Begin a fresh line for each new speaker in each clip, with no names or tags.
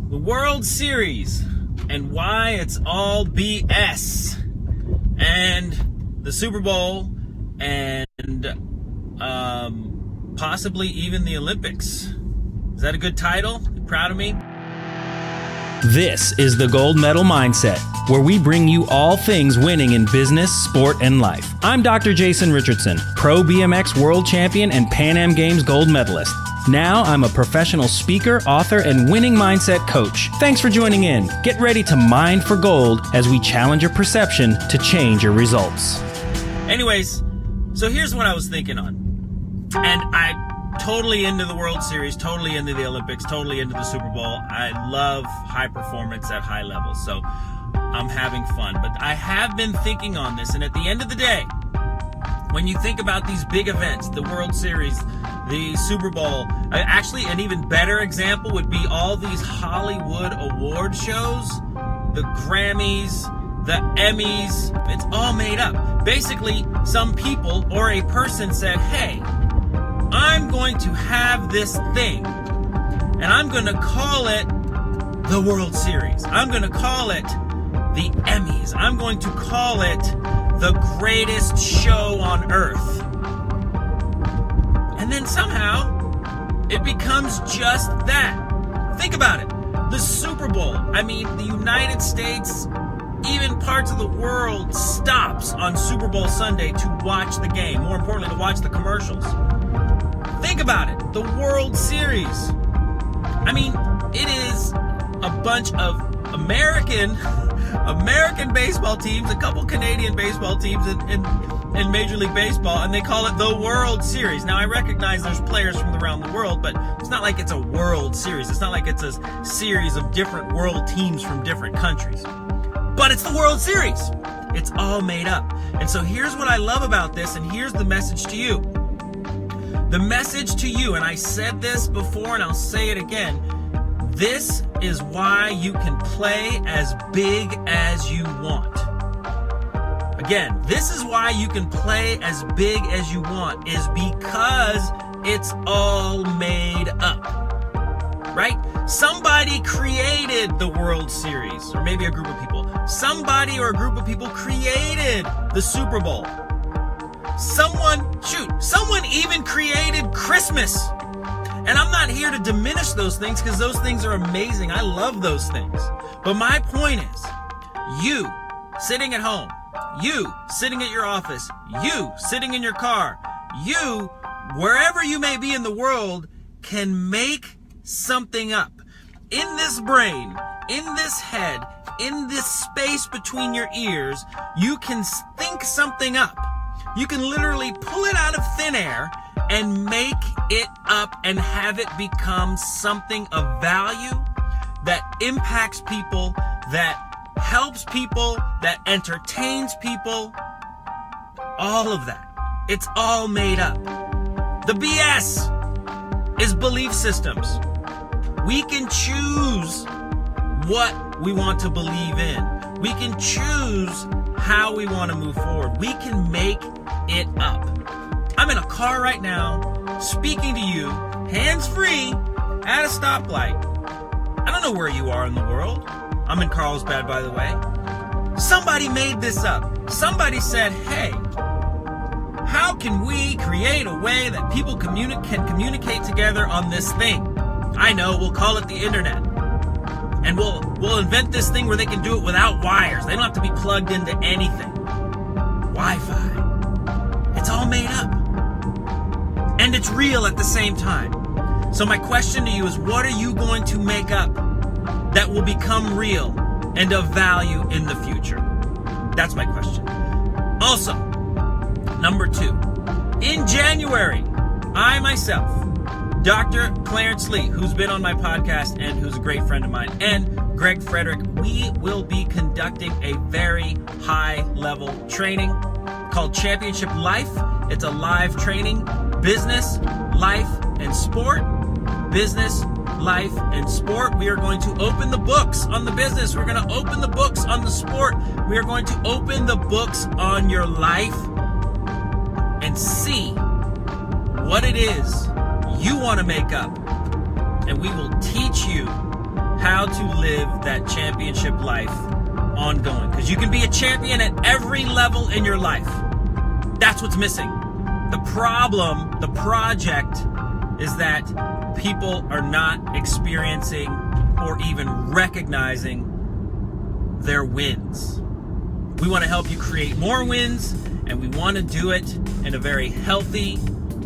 the World Series and why it's all BS, and the Super Bowl, and possibly even the Olympics. Is that a good title? You proud of me?
This is the Gold Medal Mindset, where we bring you all things winning in business, sport, and life. I'm Dr. Jason Richardson, pro BMX world champion and Pan Am Games gold medalist. Now I'm a professional speaker, author, and winning mindset coach. Thanks for joining in. Get ready to mine for gold as we challenge your perception to change your results.
Anyways, so here's what I was thinking on. And I'm totally into the World Series, totally into the Olympics, totally into the Super Bowl. I love high performance at high levels, so I'm having fun. But I have been thinking on this, and at the end of the day, when you think about these big events, the World Series, the Super Bowl, actually an even better example would be all these Hollywood award shows, the Grammys, the Emmys. It's all made up. Basically, some people or a person said, hey, I'm going to have this thing, and I'm going to call it the World Series. I'm going to call it the Emmys. I'm going to call it the greatest show on earth. And then somehow, it becomes just that. Think about it. The Super Bowl. I mean, the United States, even parts of the world, stops on Super Bowl Sunday to watch the game. More importantly, to watch the commercials. Think about it. The World Series. I mean, it is a bunch of American baseball teams, a couple Canadian baseball teams in Major League Baseball, and they call it the World Series. Now, I recognize there's players from around the world, but it's not like it's a World Series. It's not like it's a series of different world teams from different countries. But it's the World Series. It's all made up. And so here's what I love about this, and here's the message to you. The message to you, and I said this before and I'll say it again, this is why you can play as big as you want. Again, this is why you can play as big as you want, is because it's all made up. Right? Somebody created the World Series, or maybe a group of people. Somebody or a group of people created the Super Bowl. Someone even created Christmas. And I'm not here to diminish those things, because those things are amazing. I love those things. But my point is, you sitting at home, you sitting at your office, you sitting in your car, you, wherever you may be in the world, can make something up. In this brain, in this head, in this space between your ears, you can think something up. You can literally pull it out of thin air and make it up and have it become something of value that impacts people, that helps people, that entertains people. All of that. It's all made up. The BS is belief systems. We can choose what we want to believe in. We can choose how we want to move forward. We can make it up. I'm in a car right now, speaking to you, hands-free, at a stoplight. I don't know where you are in the world. I'm in Carlsbad, by the way. Somebody made this up. Somebody said, hey, how can we create a way that people can communicate together on this thing? I know, we'll call it the internet. And we'll invent this thing where they can do it without wires. They don't have to be plugged into anything. Wi-Fi. It's all made up. And it's real at the same time. So my question to you is, what are you going to make up that will become real and of value in the future? That's my question. Also, number 2. In January, I myself, Dr. Clarence Lee, who's been on my podcast and who's a great friend of mine, and Greg Frederick, we will be conducting a very high-level training called Championship Life. It's a live training, business, life, and sport. Business, life, and sport. We are going to open the books on the business. We're going to open the books on the sport. We are going to open the books on your life and see what it is you want to make up. And we will teach you how to live that championship life ongoing. Because you can be a champion at every level in your life. That's what's missing. The problem, the project, is that people are not experiencing or even recognizing their wins. We want to help you create more wins, and we want to do it in a very healthy,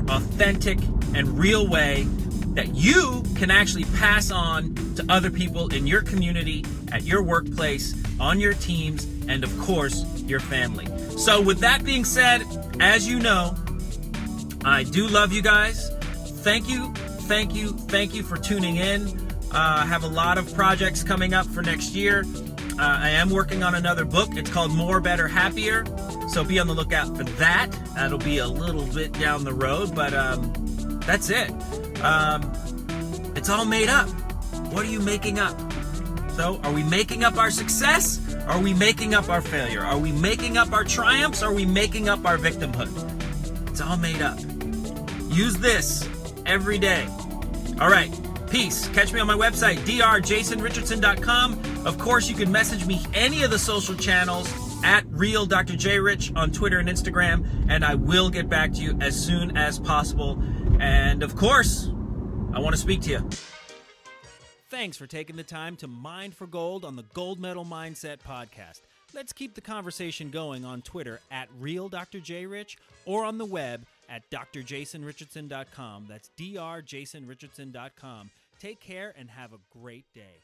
authentic, and real way that you can actually pass on to other people in your community, at your workplace, on your teams, and of course, your family. So with that being said, as you know, I do love you guys. Thank you for tuning in. I have a lot of projects coming up for next year. I am working on another book. It's called More, Better, Happier. So be on the lookout for that. That'll be a little bit down the road, but that's it. It's all made up. What are you making up? So are we making up our success? Are we making up our failure? Are we making up our triumphs? Are we making up our victimhood? It's all made up. Use this every day. All right. Peace. Catch me on my website, DRjRICH.com. Of course, you can message me any of the social channels at Real Dr. J Rich on Twitter and Instagram, and I will get back to you as soon as possible. And of course, I want to speak to you.
Thanks for taking the time to mine for gold on the Gold Medal Mindset podcast. Let's keep the conversation going on Twitter at Real Dr. J Rich or on the web at DrJasonRichardson.com. That's DRJasonRichardson.com. Take care and have a great day.